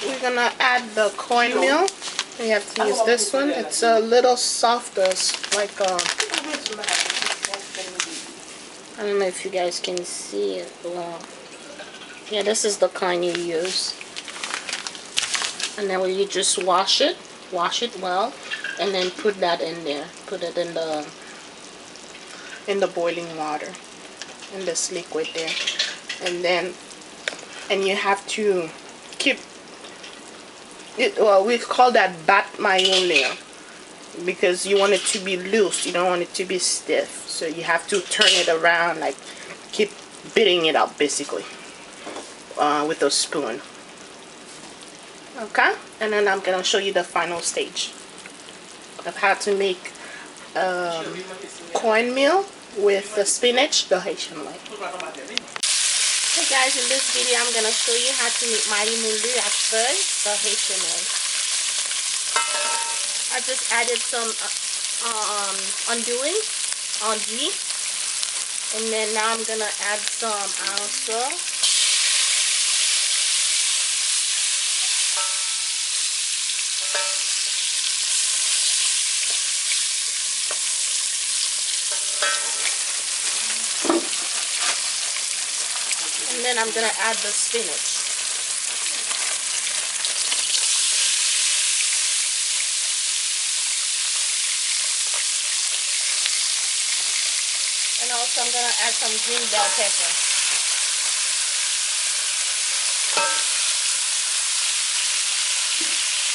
we're gonna add the cornmeal. We have to use this one. It's a little softer, like I don't know if you guys can see it. Well, yeah, this is the kind you use. And then you just wash it well, and then put that in there. Put it in the boiling water, in this liquid there, and you have to keep it. Well, we call that bat mayonnaise because you want it to be loose. You don't want it to be stiff, so you have to turn it around, like keep beating it up basically with a spoon. Okay, and then I'm gonna show you the final stage of how to make cornmeal with the spinach the Haitian way. Hey guys, in this video I'm gonna show you how to make mari moulu à feuilles the Haitian way. I just added some enduit, and then now I'm gonna add some also. And then I'm gonna add the spinach. And also I'm gonna add some green bell pepper.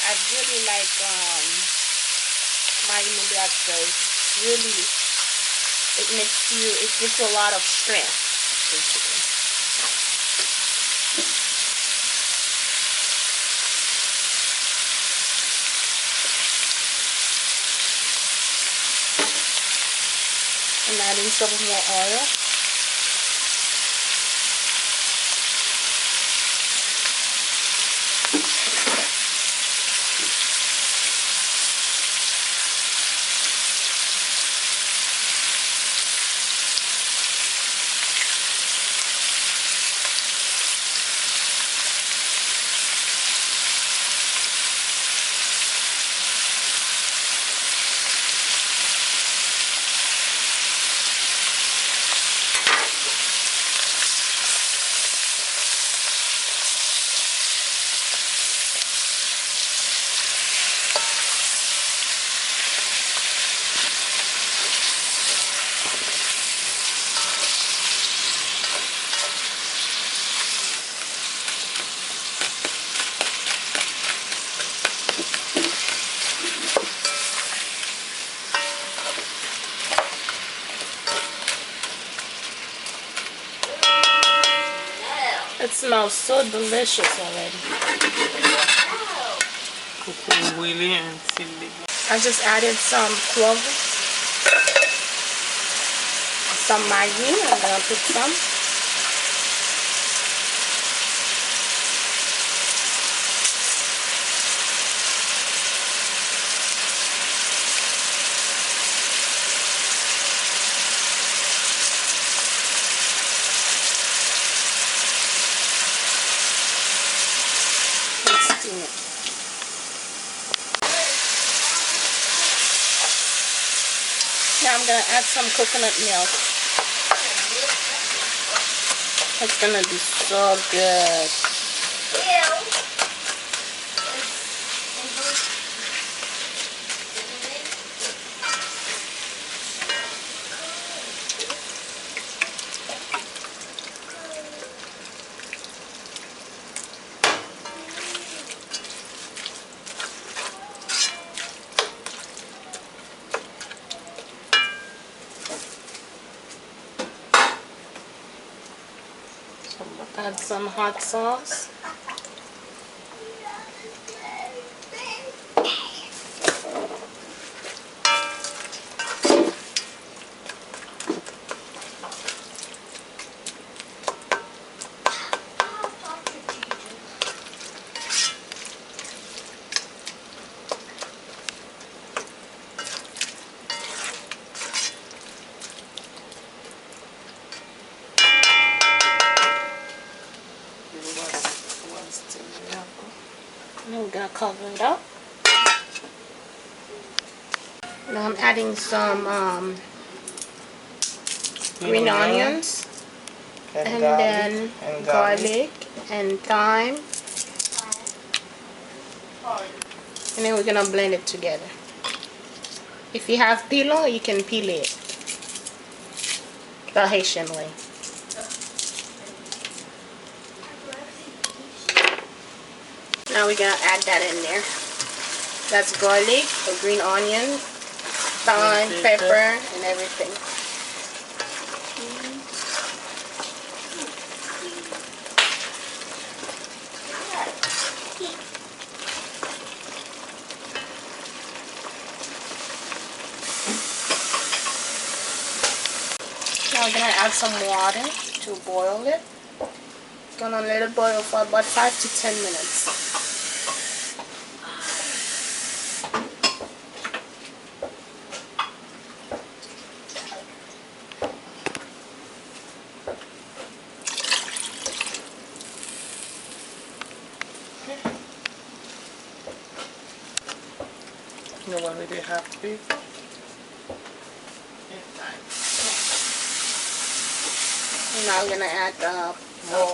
I really like mari moulu à feuilles. Really, it gives you a lot of strength, basically. I'm adding some more oil. It smells so delicious already. I just added some cloves, some Maggi. I'm gonna put some. Now I'm going to add some coconut milk. It's going to be so good. Add some hot sauce. Now we're gonna cover it up. Now I'm adding some green onions and then garlic and thyme, and then we're gonna blend it together. If you have pilon, you can peel it the Haitian way. Now we're gonna add that in there. That's garlic, a green onion, thyme, pepper, and everything. Now we're gonna add some water to boil it. Gonna let it boil for about 5 to 10 minutes. You know when they have to be? Now we're gonna add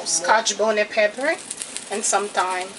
scotch bonnet pepper and some thyme.